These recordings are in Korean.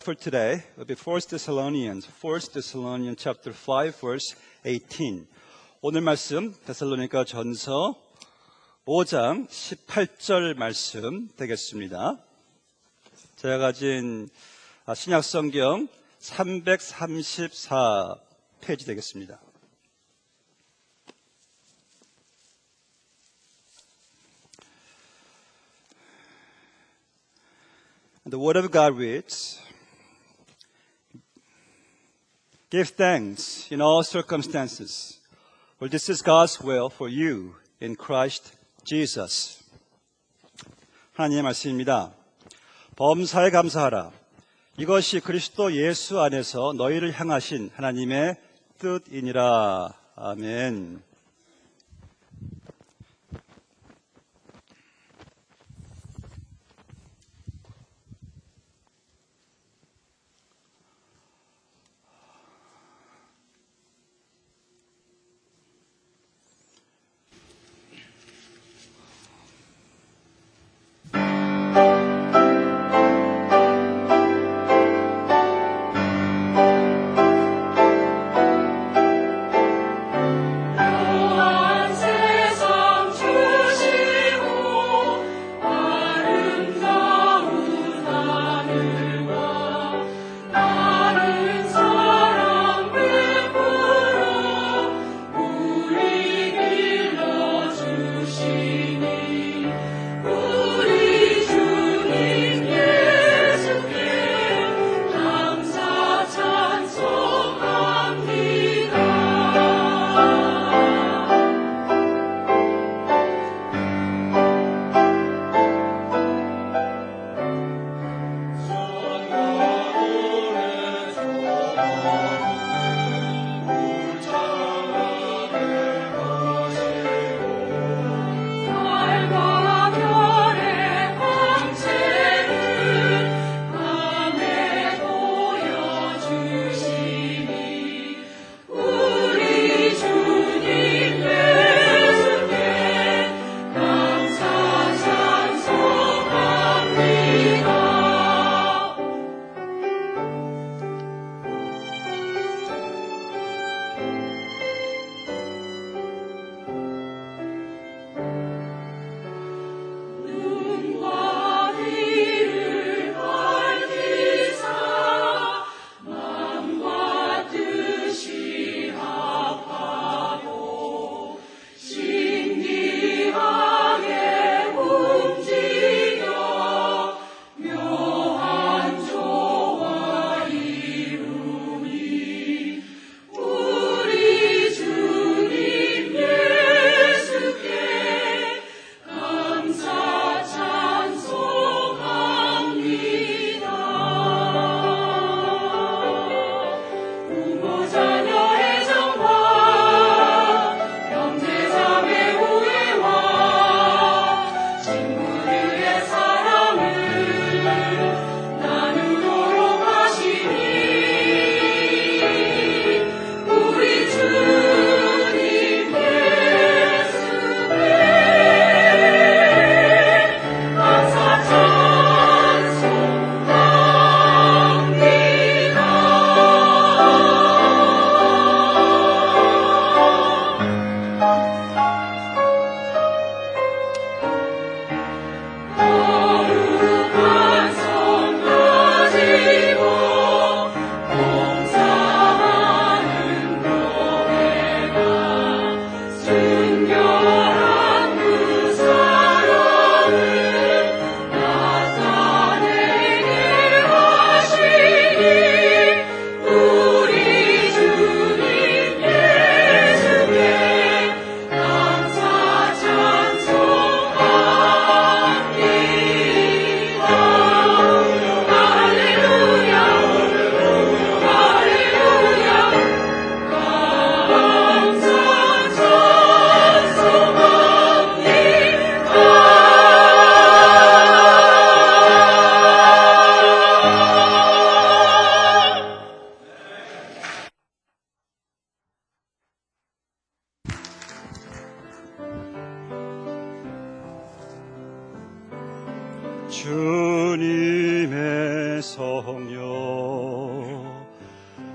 for today will be 1 Thessalonians chapter 5, verse 18. 오늘 말씀 데살로니가 전서 5장 18절 말씀 되겠습니다. 제가 가진 신약 성경 334페이지 되겠습니다. The Word of God reads, Give thanks in all circumstances, for this is God's will for you in Christ Jesus. 하나님의 말씀입니다. 범사에 감사하라. 이것이 그리스도 예수 안에서 너희를 향하신 하나님의 뜻이니라. 아멘.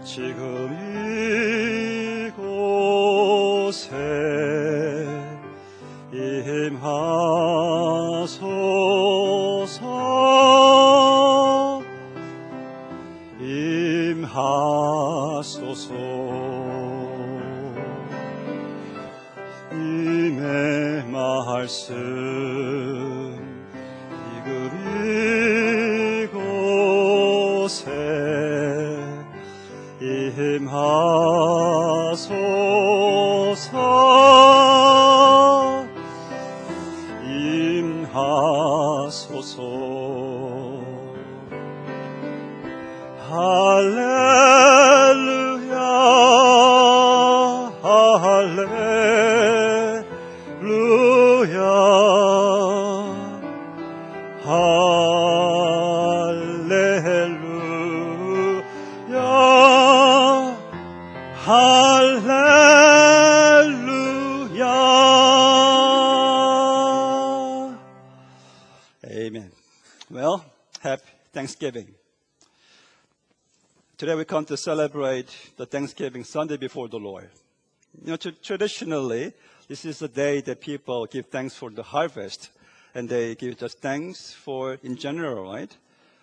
지금 이곳에 임하소서 임하소서 님의 말씀 지금 이곳에 임하소서 임하소서 할렐루야 할렐루야 할렐루야 할렐루야 Amen. Well, happy Thanksgiving. Today we come to celebrate the Thanksgiving Sunday before the Lord. You know, traditionally, this is the day that people give thanks for the harvest, and they give just thanks for in general, right?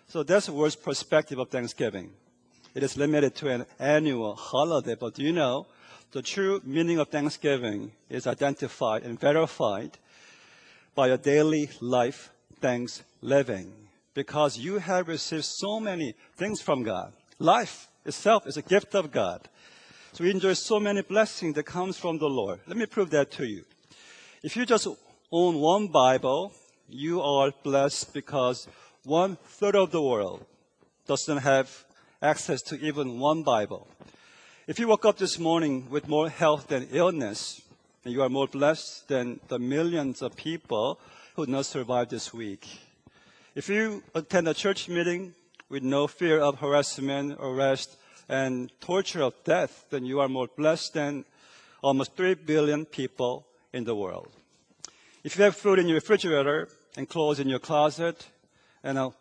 So that's the world's perspective of Thanksgiving. It is limited to an annual holiday, but you know, the true meaning of Thanksgiving is identified and verified by a daily life thanks living, because you have received so many things from God. Life itself is a gift of God. So we enjoy so many blessings that comes from the Lord. Let me prove that to you. If you just own one Bible, you are blessed because 1/3 of the world doesn't have access to even one Bible. If you woke up this morning with more health than illness, then you are more blessed than the millions of people who did not survive this week. If you attend a church meeting with no fear of harassment, arrest, and torture of death, then you are more blessed than almost 3 billion people in the world. If you have food in your refrigerator and clothes in your closet and a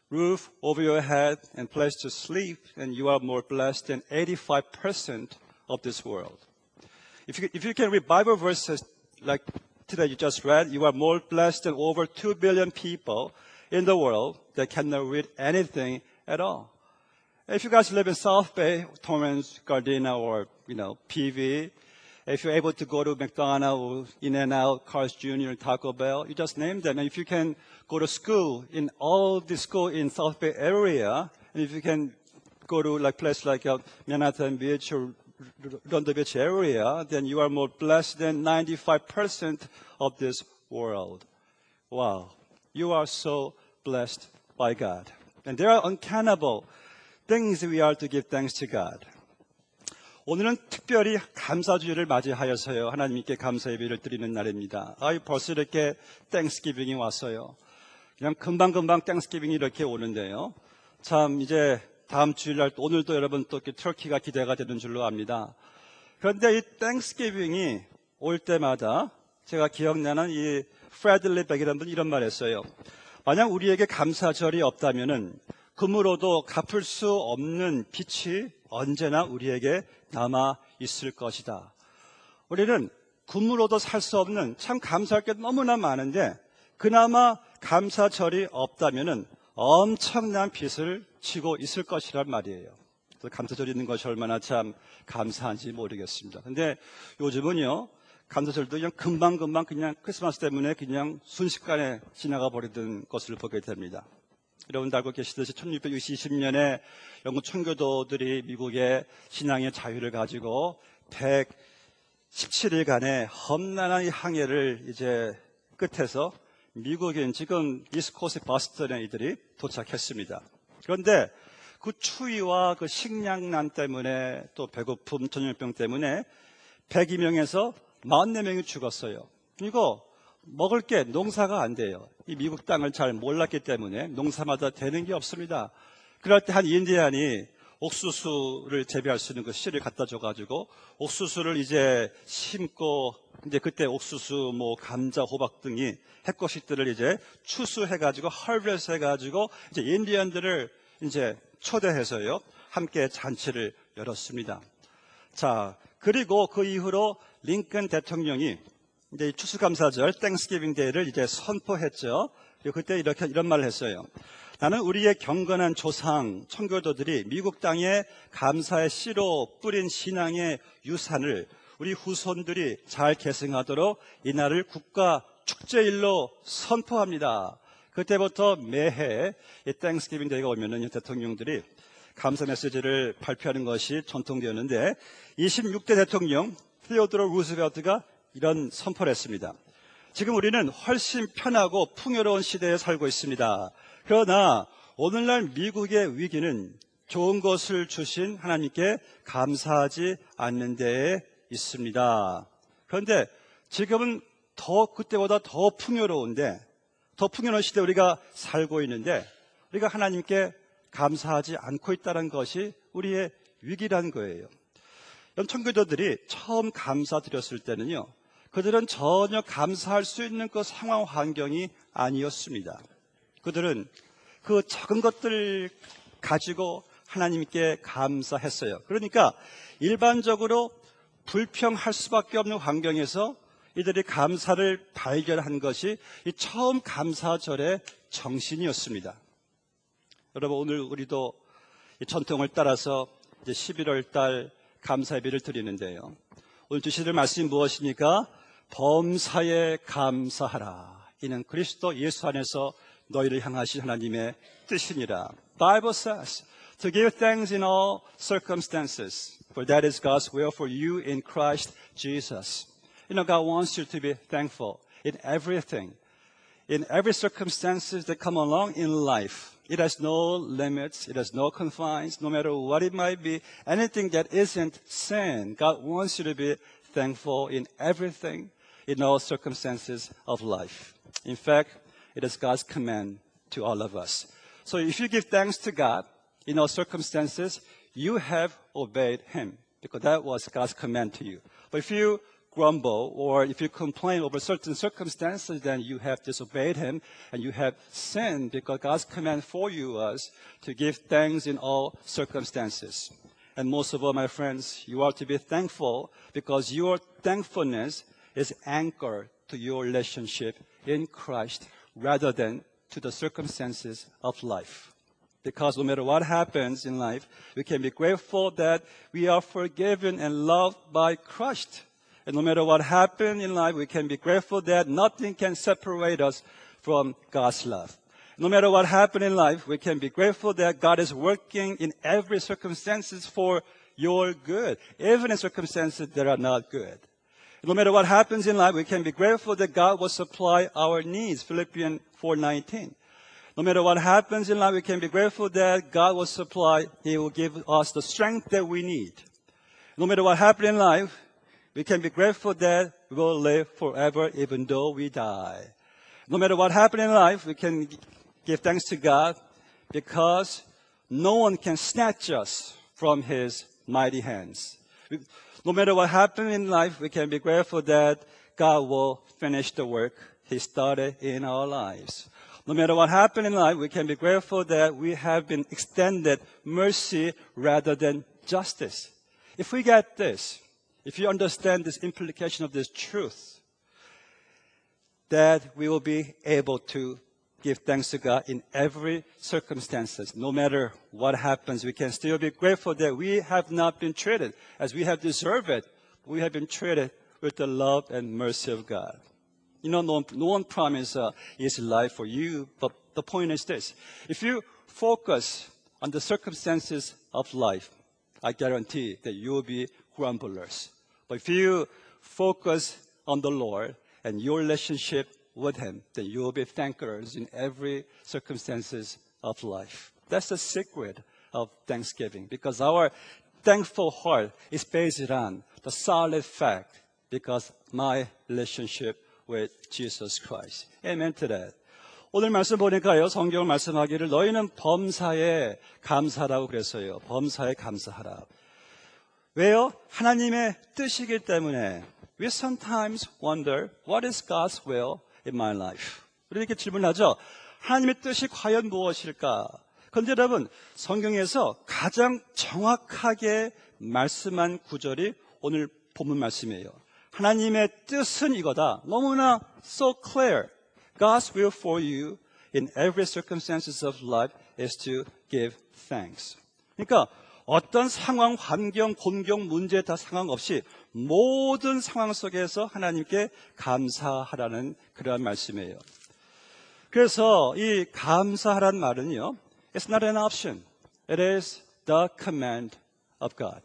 roof over your head and place to sleep, then you are more blessed than 85% of this world. If you can read Bible verses like today you just read, you are more blessed than over 2 billion people in the world that cannot read anything at all. If you guys live in South Bay, Torrance, Gardena, or PV, if you're able to go to McDonald's, In-N-Out, Carl's Jr., Taco Bell, you just name them. And if you can go to school in all the school in South Bay area, and if you can go to place like Manhattan Beach or Redondo Beach area, then you are more blessed than 95% of this world. Wow. You are so blessed by God. And there are uncountable things we are to give thanks to God. 오늘은 특별히 감사주일을 맞이하여서요, 하나님께 감사 예배를 드리는 날입니다. 벌써 이렇게 땡스기빙이 왔어요. 그냥 금방금방 땡스기빙이 이렇게 오는데요. 참 이제 다음 주일날 오늘도 여러분 또 터키가 기대가 되는 줄로 압니다. 그런데 이 땡스기빙이 올 때마다 제가 기억나는 이 프레들리 백이라는 분이 이런 말 했어요. 만약 우리에게 감사절이 없다면은 금으로도 갚을 수 없는 빚이 언제나 우리에게 남아 있을 것이다. 우리는 금으로도 살 수 없는 참 감사할 게 너무나 많은데 그나마 감사절이 없다면은 엄청난 빚을 지고 있을 것이란 말이에요. 그래서 감사절이 있는 것이 얼마나 참 감사한지 모르겠습니다. 근데 요즘은요, 감사절도 그냥 금방금방 그냥 크리스마스 때문에 그냥 순식간에 지나가 버리던 것을 보게 됩니다. 여러분도 알고 계시듯이 1620년에 영국 청교도들이 미국의 신앙의 자유를 가지고 117일간의 험난한 항해를 이제 끝에서 미국인 지금 이스트코스트 버스턴에 이들이 도착했습니다. 그런데 그 추위와 그 식량난 때문에 또 배고픔, 전염병 때문에 102명에서 44명이 죽었어요. 그리고 먹을 게 농사가 안 돼요. 이 미국 땅을 잘 몰랐기 때문에 농사마다 되는 게 없습니다. 그럴 때 한 인디안이 옥수수를 재배할 수 있는 그 씨를 갖다 줘가지고 옥수수를 이제 심고 이제 그때 옥수수, 감자, 호박 등이 해꽃식들을 이제 추수해가지고 harvest 해가지고 이제 인디언들을 이제 초대해서요, 함께 잔치를 열었습니다. 자, 그리고 그 이후로 링컨 대통령이 이제 추수감사절 땡스기빙 데이를 이제 선포했죠. 그리고 그때 이런 말을 했어요. 나는 우리의 경건한 조상, 청교도들이 미국 땅에 감사의 씨로 뿌린 신앙의 유산을 우리 후손들이 잘 계승하도록 이날을 국가 축제일로 선포합니다. 그때부터 매해 이 땡스기빙 데이가 오면은 대통령들이 감사 메시지를 발표하는 것이 전통되었는데 26대 대통령 테오도로 루즈벨트가 이런 선포를 했습니다. 지금 우리는 훨씬 편하고 풍요로운 시대에 살고 있습니다. 그러나 오늘날 미국의 위기는 좋은 것을 주신 하나님께 감사하지 않는 데에 있습니다. 그런데 지금은 그때보다 더 풍요로운데, 더 풍요로운 시대에 우리가 살고 있는데 우리가 하나님께 감사하지 않고 있다는 것이 우리의 위기라는 거예요. 청교도들이 처음 감사드렸을 때는요, 그들은 전혀 감사할 수 있는 그 상황 환경이 아니었습니다. 그들은 그 적은 것들 가지고 하나님께 감사했어요. 그러니까 일반적으로 불평할 수밖에 없는 환경에서 이들이 감사를 발견한 것이 이 처음 감사절의 정신이었습니다. 여러분, 오늘 우리도 이 전통을 따라서 이제 11월 달 감사예배를 드리는데요. 오늘 주실 말씀이 무엇입니까? 범사에 감사하라. 이는 그리스도 예수 안에서 너희를 향하신 하나님의 뜻이니라. Bible says to give thanks in all circumstances, for that is God's will for you in Christ Jesus. You know, God wants you to be thankful in everything, in every circumstances that come along in life. It has no limits, it has no confines, no matter what it might be, anything that isn't sin. God wants you to be thankful in everything, in all circumstances of life. In fact, it is God's command to all of us. So if you give thanks to God in all circumstances, you have obeyed Him, because that was God's command to you. But if you grumble or if you complain over certain circumstances, then you have disobeyed Him and you have sinned, because God's command for you was to give thanks in all circumstances. And most of all, my friends, you are to be thankful because your thankfulness is anchored to your relationship in Christ rather than to the circumstances of life. Because no matter what happens in life, we can be grateful that we are forgiven and loved by Christ. And no matter what happens in life, we can be grateful that nothing can separate us from God's love. No matter what happens in life, we can be grateful that God is working in every circumstances for your good, even in circumstances that are not good. No matter what happens in life, we can be grateful that God will supply our needs, Philippians 4:19. No matter what happens in life, we can be grateful that God will supply, He will give us the strength that we need. No matter what happens in life, we can be grateful that we will live forever even though we die. No matter what happens in life, we can give thanks to God because no one can snatch us from His mighty hands. No matter what happens in life, we can be grateful that God will finish the work He started in our lives. No matter what happens in life, we can be grateful that we have been extended mercy rather than justice. If we get this, if you understand this implication of this truth, that we will be able to give thanks to God in every circumstances. No matter what happens, we can still be grateful that we have not been treated as we have deserved it. We have been treated with the love and mercy of God. You know, no one promised easy life for you, but the point is this. If you focus on the circumstances of life, I guarantee that you will be grumblers. But if you focus on the Lord and your relationship with Him, then you will be thankers in every circumstances of life. That's the secret of Thanksgiving, because our thankful heart is based on the solid fact, because my relationship with Jesus Christ. Amen to that. 오늘 말씀 보니까요, 성경을 말씀하기를 너희는 범사에 감사하라고 그랬어요. 범사에 감사하라. 왜요? 하나님의 뜻이기 때문에. We sometimes wonder, what is God's will in my life? 우리 이렇게 질문하죠. 하나님의 뜻이 과연 무엇일까? 그런데 여러분, 성경에서 가장 정확하게 말씀한 구절이 오늘 본문 말씀이에요. 하나님의 뜻은 이거다. 너무나 so clear. God's will for you in every circumstances of life is to give thanks. 그러니까 어떤 상황, 환경, 곤경, 문제 다 상관없이 모든 상황 속에서 하나님께 감사하라는 그러한 말씀이에요. 그래서 이 감사하라는 말은요, it's not an option. It is the command of God.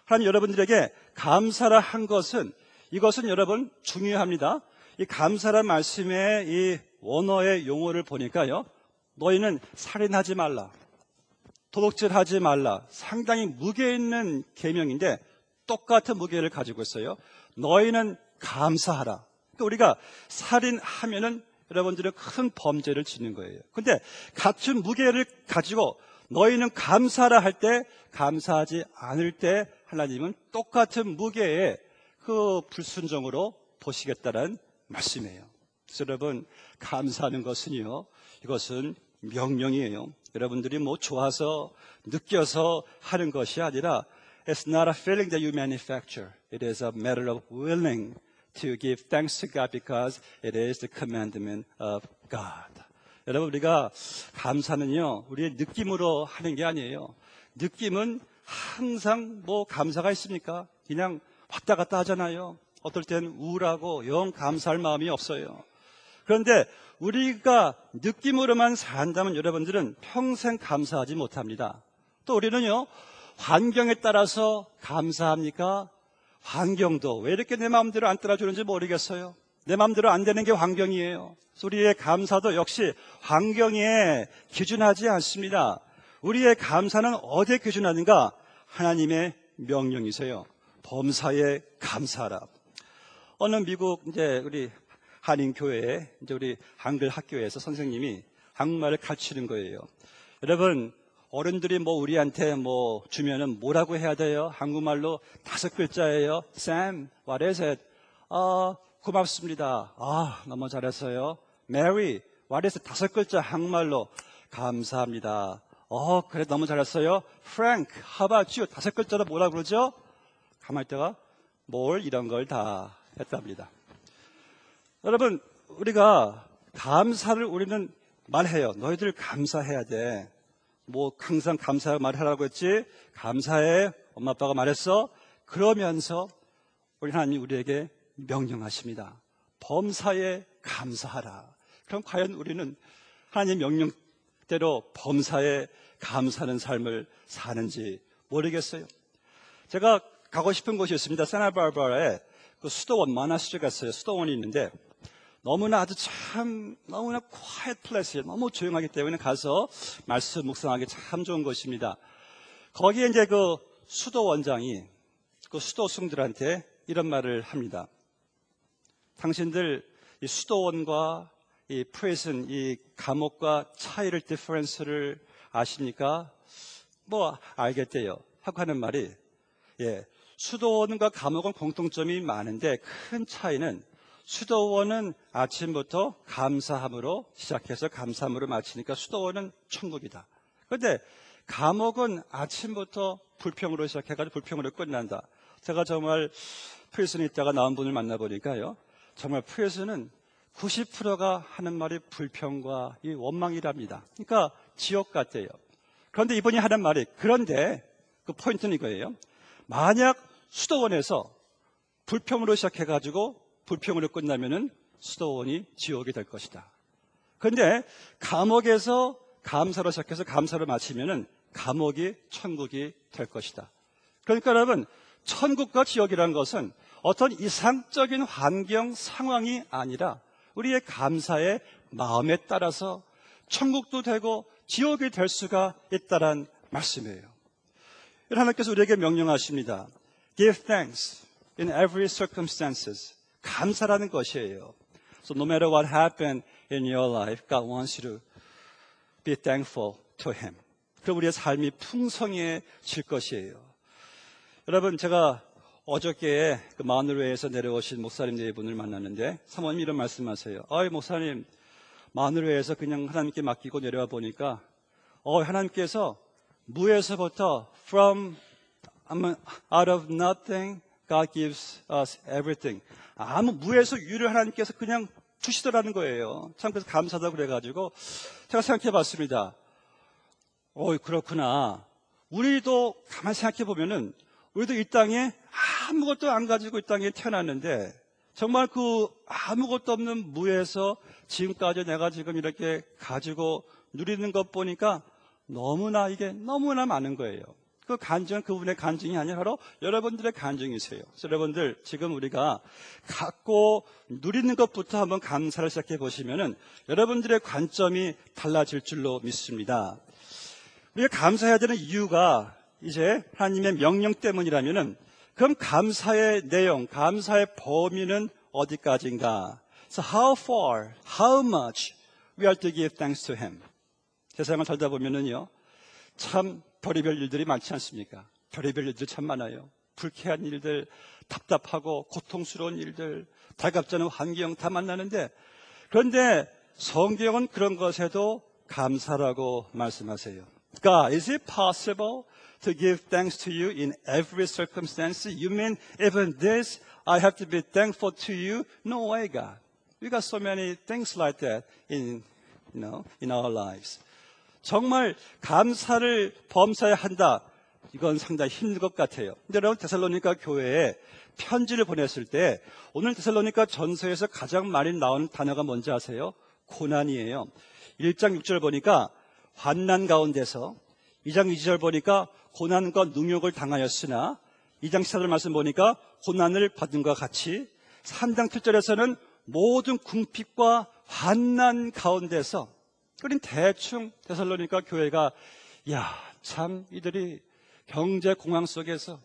하나님 여러분들에게 감사라 한 것은, 이것은 여러분 중요합니다. 이 감사란 말씀의 이 원어의 용어를 보니까요, 너희는 살인하지 말라, 도둑질하지 말라, 상당히 무게 있는 계명인데 똑같은 무게를 가지고 있어요. 너희는 감사하라. 그러니까 우리가 살인하면은 여러분들은 큰 범죄를 짓는 거예요. 근데 같은 무게를 가지고 너희는 감사하라 할 때, 감사하지 않을 때 하나님은 똑같은 무게의 그 불순종으로 보시겠다는 말씀이에요. 그래서 여러분, 감사하는 것은요, 이것은 명령이에요. 여러분들이 뭐 좋아서 느껴서 하는 것이 아니라 It's not a feeling that you manufacture. It is a matter of willing to give thanks to God because it is the commandment of God. 여러분, 우리가 감사는요, 우리의 느낌으로 하는 게 아니에요. 느낌은 항상 뭐 감사가 있습니까? 그냥 왔다 갔다 하잖아요. 어떨 때는 우울하고 영 감사할 마음이 없어요. 그런데 우리가 느낌으로만 산다면 여러분들은 평생 감사하지 못합니다. 또 우리는요, 환경에 따라서 감사합니까? 환경도 왜 이렇게 내 마음대로 안 따라주는지 모르겠어요. 내 마음대로 안 되는 게 환경이에요. 우리의 감사도 역시 환경에 기준하지 않습니다. 우리의 감사는 어디에 기준하는가? 하나님의 명령이세요. 범사에 감사하라. 어느 미국 이제 우리 한인교회에 이제 우리 한글 학교에서 선생님이 한국말을 가르치는 거예요. 여러분, 어른들이 뭐 우리한테 뭐 주면은 뭐라고 해야 돼요? 한국말로 5글자예요. Sam, what is it? 고맙습니다. 너무 잘했어요. Mary, what is it? 5글자 한국말로 감사합니다. 그래, 너무 잘했어요. Frank, how about you? 5글자로 뭐라 그러죠? 가만히 있다가 뭘 이런 걸 다 했답니다. 여러분, 우리가 감사를 우리는 말해요. 너희들 감사해야 돼. 뭐 항상 감사 말하라고 했지? 감사해. 엄마 아빠가 말했어. 그러면서 우리 하나님이 우리에게 명령하십니다. 범사에 감사하라. 그럼 과연 우리는 하나님 명령대로 범사에 감사하는 삶을 사는지 모르겠어요. 제가 가고 싶은 곳이 있습니다. 산타바바라에 그 수도원 마나스주 갔어요. 수도원이 있는데 너무나 너무나 quiet place예요. 너무 조용하기 때문에 가서 말씀 묵상하기 참 좋은 곳입니다. 거기에 이제 그 수도원장이 그 수도승들한테 이런 말을 합니다. 당신들 이 수도원과 이 프리즌, 이 감옥과 차이를 디퍼런스를 아십니까? 뭐 알겠대요. 하고 하는 말이, 수도원과 감옥은 공통점이 많은데 큰 차이는 수도원은 아침부터 감사함으로 시작해서 감사함으로 마치니까 수도원은 천국이다. 그런데 감옥은 아침부터 불평으로 시작해가지고 불평으로 끝난다. 제가 정말 프리즌에 있다가 나온 분을 만나보니까요, 정말 프리즌은 90%가 하는 말이 불평과 이 원망이랍니다. 그러니까 지옥 같대요. 그런데 이분이 하는 말이, 그런데 그 포인트는 이거예요. 만약 수도원에서 불평으로 시작해가지고 불평으로 끝나면은 수도원이 지옥이 될 것이다. 그런데 감옥에서 감사로 시작해서 감사로 마치면은 감옥이 천국이 될 것이다. 그러니까 여러분, 천국과 지옥이라는 것은 어떤 이상적인 환경 상황이 아니라 우리의 감사의 마음에 따라서 천국도 되고 지옥이 될 수가 있다는 말씀이에요. 하나님께서 우리에게 명령하십니다. Give thanks in every circumstances. 감사라는 것이에요. So no matter what happened in your life, God wants you to be thankful to Him. 그럼 우리의 삶이 풍성해질 것이에요. 여러분, 제가 어저께 그 마누르회에서 내려오신 목사님 네 분을 만났는데 사모님 이런 말씀하세요. 목사님, 마누르회에서 그냥 하나님께 맡기고 내려와 보니까 하나님께서 무에서부터 out of nothing, God gives us everything. 아무 무에서 유를 하나님께서 그냥 주시더라는 거예요. 참 그래서 감사하다고 그래가지고 제가 생각해 봤습니다. 그렇구나. 우리도 가만히 생각해 보면은 우리도 이 땅에 아무것도 안 가지고 이 땅에 태어났는데 정말 그 아무것도 없는 무에서 지금까지 내가 지금 이렇게 가지고 누리는 것 보니까 이게 너무나 많은 거예요. 그 간증은 그분의 간증이 아니라 바로 여러분들의 간증이세요. 그래서 여러분들 지금 우리가 갖고 누리는 것부터 한번 감사를 시작해 보시면은 여러분들의 관점이 달라질 줄로 믿습니다. 우리가 감사해야 되는 이유가 이제 하나님의 명령 때문이라면은 그럼 감사의 내용, 감사의 범위는 어디까지인가? So how far, how much we are to give thanks to Him? 세상을 살다 보면은요, 참 별의별 일들이 많지 않습니까? 별의별 일들이 참 많아요. 불쾌한 일들, 답답하고 고통스러운 일들, 달갑지 않은 환경 다 만나는데, 그런데 성경은 그런 것에도 감사라고 말씀하세요. God, is it possible to give thanks to you in every circumstance? You mean even this, I have to be thankful to you? No way, God. We got so many things like that in our lives. 정말 감사를 범사에 한다. 이건 상당히 힘든 것 같아요. 근데 여러분 데살로니가 교회에 편지를 보냈을 때 오늘 데살로니가 전서에서 가장 많이 나오는 단어가 뭔지 아세요? 고난이에요. 1장 6절 보니까 환난 가운데서 2장 2절 보니까 고난과 능욕을 당하였으나 2장 14절 말씀 보니까 고난을 받은 것과 같이 3장 7절에서는 모든 궁핍과 환난 가운데서 그린 대충 데살로니가 교회가 참 이들이 경제 공황 속에서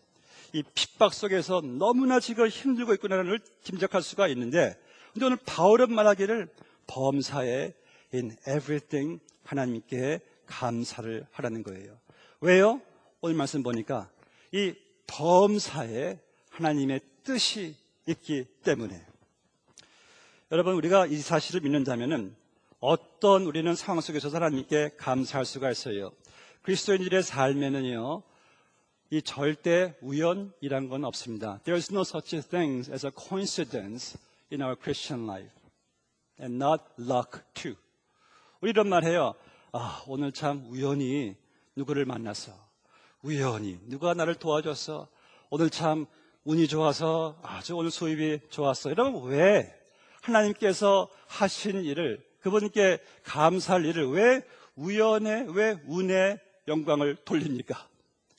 이 핍박 속에서 너무나 지금 힘들고 있구나라는 걸 짐작할 수가 있는데 근데 오늘 바울은 말하기를 범사에 in everything 하나님께 감사를 하라는 거예요. 왜요? 오늘 말씀 보니까 이 범사에 하나님의 뜻이 있기 때문에 여러분 우리가 이 사실을 믿는다면은 어떤 우리는 상황 속에서 하나님께 감사할 수가 있어요. 그리스도인들의 삶에는요, 이 절대 우연이란 건 없습니다. There is no such thing as a coincidence in our Christian life, and not luck too. 우리 이런 말 해요. 오늘 참 우연히 누구를 만났어. 우연히 누가 나를 도와줬어. 오늘 참 운이 좋아서 아주 오늘 수입이 좋았어. 여러분 왜 하나님께서 하신 일을 그분께 감사할 일을 왜 우연에 왜 운에 영광을 돌립니까?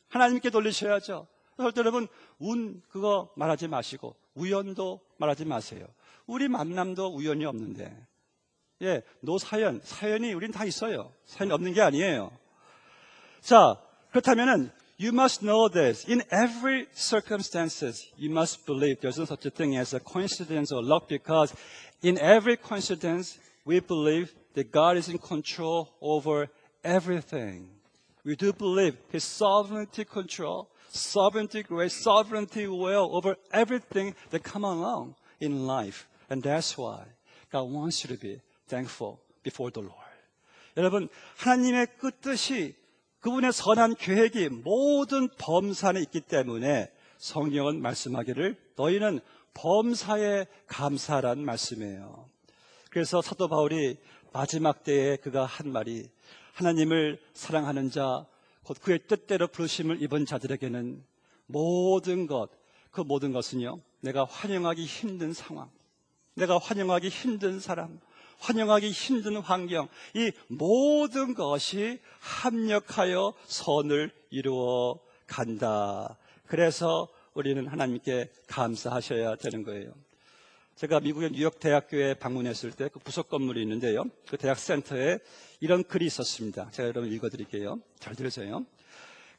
하나님께 돌리셔야죠. 그래서 여러분 운 그거 말하지 마시고 우연도 말하지 마세요. 우리 만남도 우연이 없는데 사연이 우린 다 있어요. 사연이 없는 게 아니에요. 자, 그렇다면은 you must know this. In every circumstances, you must believe there's no such a thing as a coincidence or luck because in every coincidence, we believe that God is in control over everything. We do believe His sovereignty control, sovereignty grace, sovereignty will over everything that come along in life. And that's why God wants you to be thankful before the Lord. 여러분, 하나님의 그 뜻이 그분의 선한 계획이 모든 범사 안에 있기 때문에 성경은 말씀하기를 너희는 범사에 감사란 말씀이에요. 그래서 사도 바울이 마지막 때에 그가 한 말이 하나님을 사랑하는 자, 곧 그의 뜻대로 부르심을 입은 자들에게는 모든 것, 그 모든 것은요, 내가 환영하기 힘든 상황, 내가 환영하기 힘든 사람, 환영하기 힘든 환경, 이 모든 것이 합력하여 선을 이루어 간다. 그래서 우리는 하나님께 감사하셔야 되는 거예요. 제가 미국의 뉴욕 대학교에 방문했을 때 그 부속 건물이 있는데요. 그 대학 센터에 이런 글이 있었습니다. 제가 여러분 읽어드릴게요. 잘 들으세요.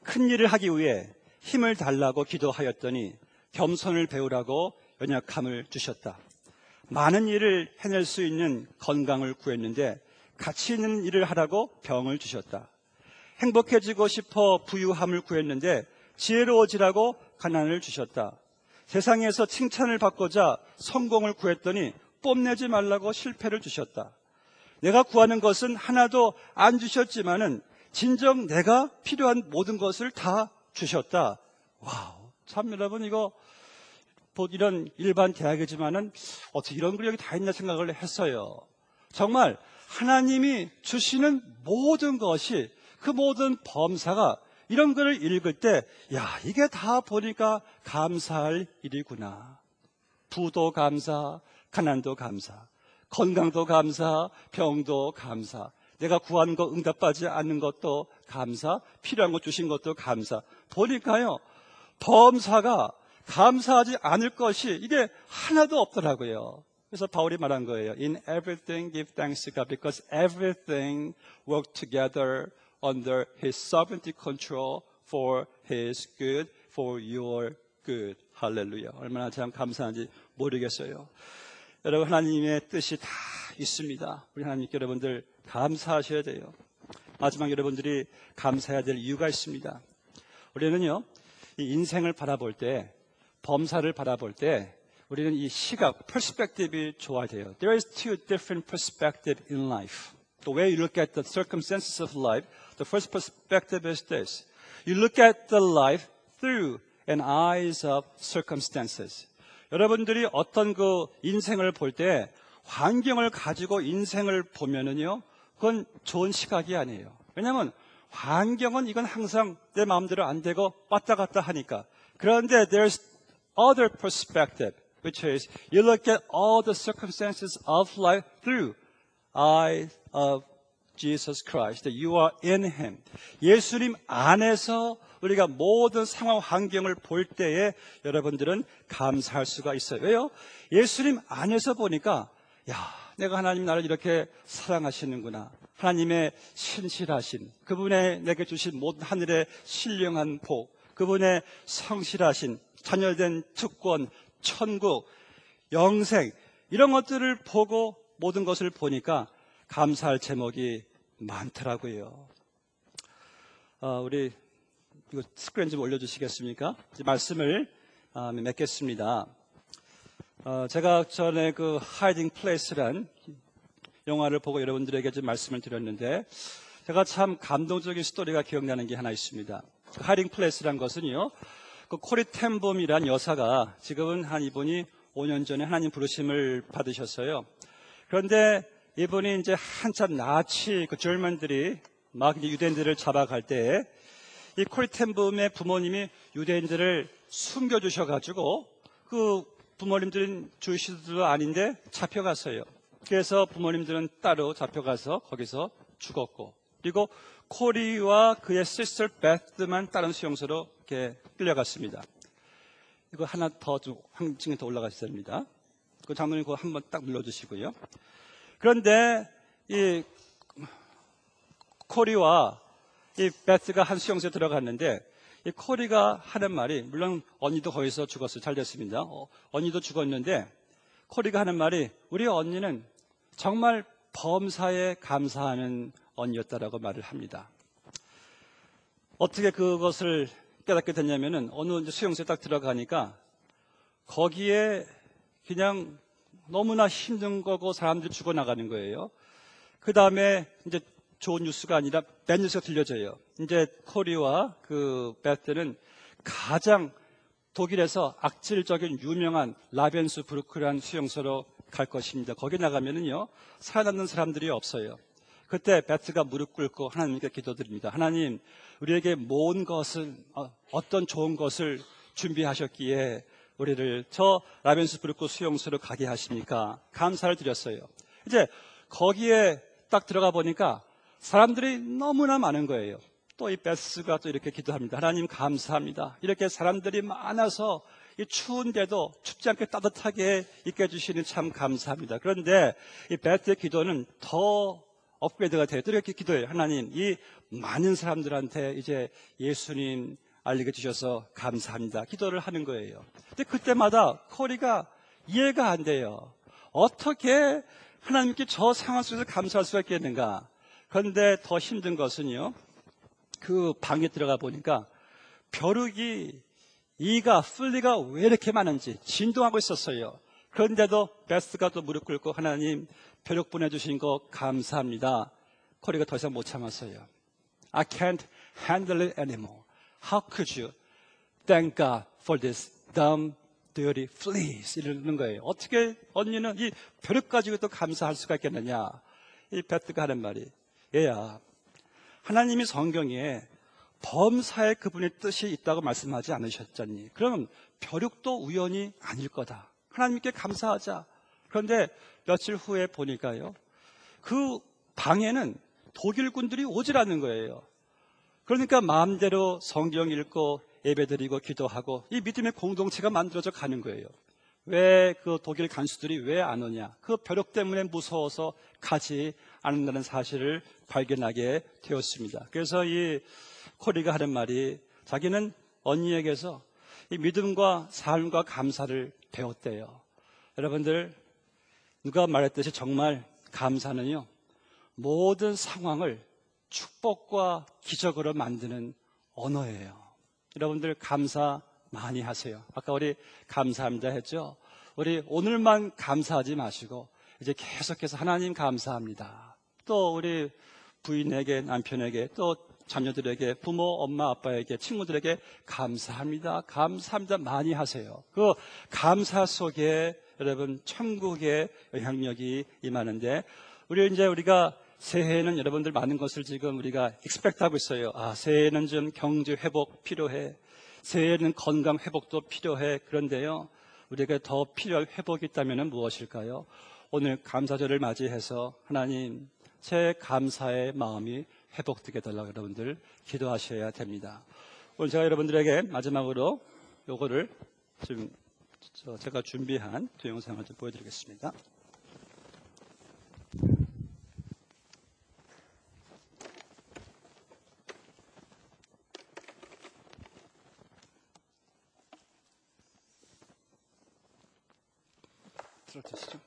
큰 일을 하기 위해 힘을 달라고 기도하였더니 겸손을 배우라고 연약함을 주셨다. 많은 일을 해낼 수 있는 건강을 구했는데 가치 있는 일을 하라고 병을 주셨다. 행복해지고 싶어 부유함을 구했는데 지혜로워지라고 가난을 주셨다. 세상에서 칭찬을 받고자 성공을 구했더니 뽐내지 말라고 실패를 주셨다. 내가 구하는 것은 하나도 안 주셨지만은 진정 내가 필요한 모든 것을 다 주셨다. 와우, 참 여러분 이거 이런 일반 대학이지만은 어떻게 이런 글 여기 다 있나 생각을 했어요. 정말 하나님이 주시는 모든 것이 그 모든 범사가 이런 글을 읽을 때, 야, 이게 다 보니까 감사할 일이구나. 부도 감사, 가난도 감사, 건강도 감사, 병도 감사, 내가 구한 거 응답받지 않는 것도 감사, 필요한 거 주신 것도 감사. 보니까요, 범사가 감사하지 않을 것이 이게 하나도 없더라고요. 그래서 바울이 말한 거예요. In everything give thanks to God because everything work together under His sovereignty control for His good, for your good. 할렐루야. 얼마나 참 감사한지 모르겠어요. 여러분, 하나님의 뜻이 다 있습니다. 우리 하나님께 여러분들 감사하셔야 돼요. 마지막 여러분들이 감사해야 될 이유가 있습니다. 우리는요, 이 인생을 바라볼 때, 범사를 바라볼 때 우리는 이 시각, perspective이 좋아야 돼요. There is two different perspectives in life. The way you look at the circumstances of life, the first perspective is this. You look at the life through an eyes of circumstances. 여러분들이 어떤 그 인생을 볼 때 환경을 가지고 인생을 보면은요, 그건 좋은 시각이 아니에요. 왜냐하면 환경은 이건 항상 내 마음대로 안 되고 왔다 갔다 하니까. 그런데 there's other perspective, which is you look at all the circumstances of life through eyes of Jesus Christ, that you are in Him. 예수님 안에서 우리가 모든 상황 환경을 볼 때에 여러분들은 감사할 수가 있어요. 왜요? 예수님 안에서 보니까 야, 내가 하나님 나를 이렇게 사랑하시는구나. 하나님의 신실하신, 그분의 내게 주신 모든 하늘의 신령한 복, 그분의 성실하신 자녀된 특권, 천국, 영생, 이런 것들을 보고 모든 것을 보니까 감사할 제목이 많더라고요. 우리 이거 스크린 좀 올려주시겠습니까? 이제 말씀을 맺겠습니다. 제가 전에 그 Hiding Place란 영화를 보고 여러분들에게 좀 말씀을 드렸는데, 제가 참 감동적인 스토리가 기억나는 게 하나 있습니다. Hiding Place란 것은요, 그 코리 텐봄이란 여사가 지금은 한 이분이 5년 전에 하나님 부르심을 받으셨어요. 그런데 이분이 이제 한참 나치 그 젊은들이 막 이제 유대인들을 잡아갈 때 이 코리 텐봄의 부모님이 유대인들을 숨겨주셔가지고 그 부모님들은 주이시들도 아닌데 잡혀갔어요. 그래서 부모님들은 따로 잡혀가서 거기서 죽었고, 그리고 코리와 그의 시스터 베스만 다른 수용소로 이렇게 끌려갔습니다. 이거 하나 더 좀 한 층에 더 올라가셔야 됩니다. 그 장로님 그거 한번 딱 눌러주시고요. 그런데 이 코리와 이 베스가 한 수용소에 들어갔는데, 이 코리가 하는 말이, 물론 언니도 거기서 죽었어요. 잘 됐습니다. 언니도 죽었는데 코리가 하는 말이, 우리 언니는 정말 범사에 감사하는 언니였다라고 말을 합니다. 어떻게 그것을 깨닫게 됐냐면은, 어느 이제 수용소에 딱 들어가니까 거기에 그냥 너무나 힘든 거고 사람들이 죽어나가는 거예요. 그 다음에 이제 좋은 뉴스가 아니라 밴 뉴스가 들려져요. 이제 코리와 그 베스는 가장 독일에서 악질적인 유명한 라벤스부르크라는 수용소로 갈 것입니다. 거기 나가면은요, 살아남는 사람들이 없어요. 그때 베스가 무릎 꿇고 하나님께 기도드립니다. 하나님, 우리에게 모은 것을, 어떤 좋은 것을 준비하셨기에 우리를 저 라벤스부르크 수용소로 가게 하십니까? 감사를 드렸어요. 이제 거기에 딱 들어가 보니까 사람들이 너무나 많은 거예요. 또 이 베스가 또 이렇게 기도합니다. 하나님 감사합니다. 이렇게 사람들이 많아서 이 추운데도 춥지 않게 따뜻하게 있게 해주시니 참 감사합니다. 그런데 이 베스의 기도는 더 업그레이드가 돼요. 또 이렇게 기도해요. 하나님, 이 많은 사람들한테 이제 예수님 알리게 주셔서 감사합니다. 기도를 하는 거예요. 근데 그때마다 코리가 이해가 안 돼요. 어떻게 하나님께 저 상황 속에서 감사할 수가 있겠는가? 그런데 더 힘든 것은요, 그 방에 들어가 보니까 벼룩이, 이가, 풀리가 왜 이렇게 많은지 진동하고 있었어요. 그런데도 베스가 또 무릎 꿇고 하나님 벼룩 보내주신 거 감사합니다. 코리가 더 이상 못 참았어요. I can't handle it anymore. How could you thank God for this dumb, dirty fleas? 이러는 거예요. 어떻게 언니는 이 벼룩 가지고 또 감사할 수가 있겠느냐? 이 베트가 하는 말이, 얘야, 하나님이 성경에 범사에 그분의 뜻이 있다고 말씀하지 않으셨잖니? 그럼 벼룩도 우연이 아닐 거다. 하나님께 감사하자. 그런데 며칠 후에 보니까요, 그 방에는 독일군들이 오질 않는 거예요. 그러니까 마음대로 성경 읽고 예배드리고 기도하고 이 믿음의 공동체가 만들어져 가는 거예요. 왜 그 독일 간수들이 왜 안 오냐? 그 벼룩 때문에 무서워서 가지 않는다는 사실을 발견하게 되었습니다. 그래서 이 코리가 하는 말이, 자기는 언니에게서 이 믿음과 삶과 감사를 배웠대요. 여러분들, 누가 말했듯이 정말 감사는요, 모든 상황을 축복과 기적으로 만드는 언어예요. 여러분들 감사 많이 하세요. 아까 우리 감사합니다 했죠? 우리 오늘만 감사하지 마시고 이제 계속해서 하나님 감사합니다. 또 우리 부인에게, 남편에게, 또 자녀들에게, 부모, 엄마, 아빠에게, 친구들에게 감사합니다. 감사합니다 많이 하세요. 그 감사 속에 여러분 천국의 영향력이 임하는데, 우리가 새해에는 여러분들 많은 것을 지금 우리가 expect하고 있어요. 새해에는 좀 경제 회복 필요해. 새해에는 건강 회복도 필요해. 그런데요, 우리가 더 필요한 회복이 있다면 무엇일까요? 오늘 감사절을 맞이해서 하나님, 제 감사의 마음이 회복되게 해달라고 여러분들 기도하셔야 됩니다. 오늘 제가 여러분들에게 마지막으로 요거를 지금 제가 준비한 동영상을 좀 보여드리겠습니다. 들어주시죠.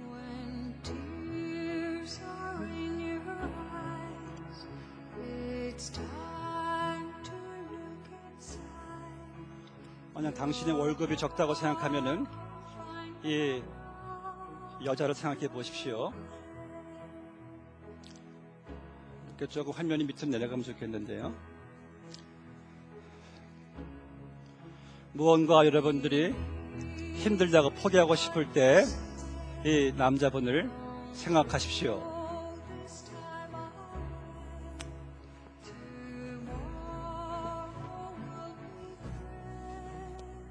When tears are in your eyes, it's time to look inside. 만약 당신의 월급이 적다고 생각하면은 이 여자를 생각해 보십시오. 이렇게 조금 화면이 밑으로 내려가면 좋겠는데요. 무언가 여러분들이 힘들다고 포기하고 싶을 때 이 남자분을 생각하십시오. This time tomorrow will be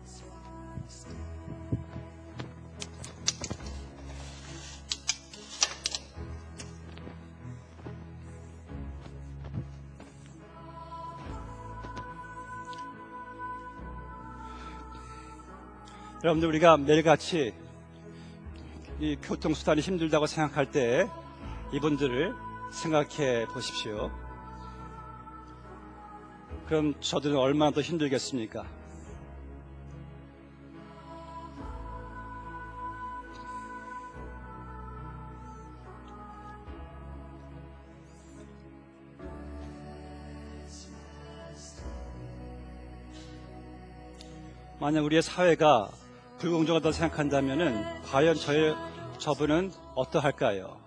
Christmas Day. 여러분들, 우리가 매일같이 이 교통수단이 힘들다고 생각할 때 이분들을 생각해 보십시오. 그럼 저들은 얼마나 더 힘들겠습니까? 만약 우리의 사회가 불공정하다고 생각한다면 과연 저분은 어떠할까요?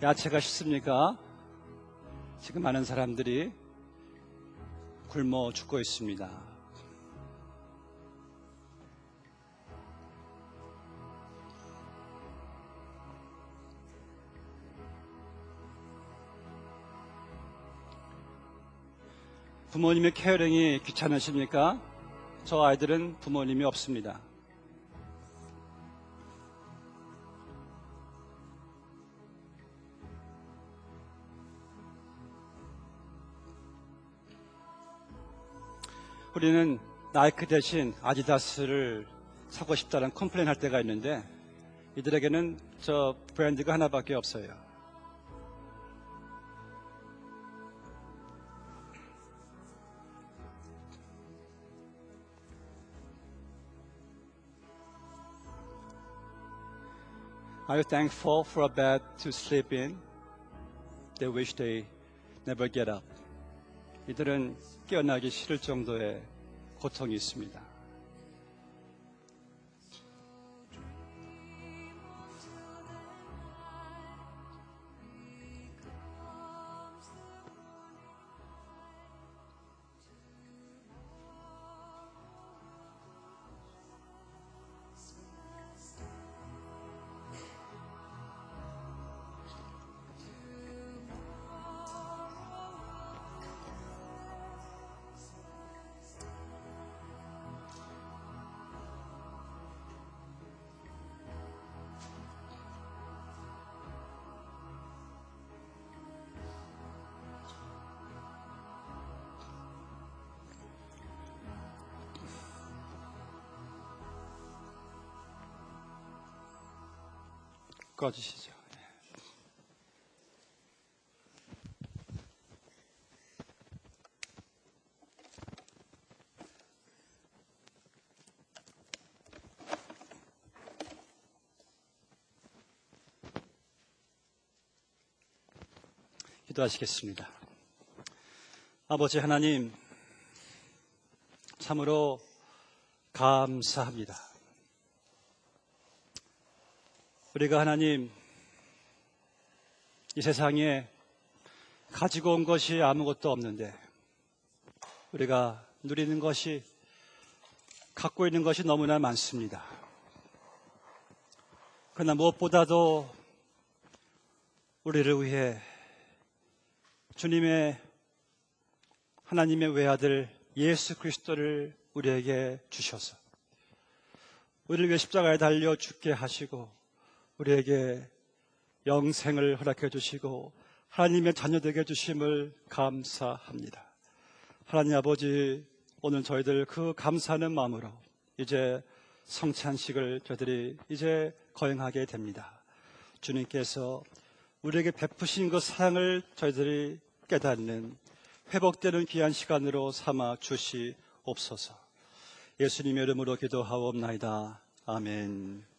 야채가 쉽습니까? 지금 많은 사람들이 굶어 죽고 있습니다. 부모님의 케어링이 귀찮으십니까? 저 아이들은 부모님이 없습니다. 우리는 나이키 대신 아디다스를 사고 싶다는 컴플레인 할 때가 있는데 이들에게는 저 브랜드가 하나밖에 없어요. Are you thankful for a bed to sleep in? They wish they never get up. 이들은 깨어나기 싫을 정도의 고통이 있습니다. 꺼주시죠. 기도하시겠습니다. 아버지 하나님, 참으로 감사합니다. 우리가 하나님, 이 세상에 가지고 온 것이 아무것도 없는데 우리가 누리는 것이, 갖고 있는 것이 너무나 많습니다. 그러나 무엇보다도 우리를 위해 주님의, 하나님의 외아들 예수 그리스도를 우리에게 주셔서 우리를 위해 십자가에 달려 죽게 하시고 우리에게 영생을 허락해 주시고 하나님의 자녀되게 주심을 감사합니다. 하나님 아버지, 오늘 저희들 그 감사하는 마음으로 이제 성찬식을 저희들이 이제 거행하게 됩니다. 주님께서 우리에게 베푸신 그 사랑을 저희들이 깨닫는 회복되는 귀한 시간으로 삼아 주시옵소서. 예수님의 이름으로 기도하옵나이다. 아멘.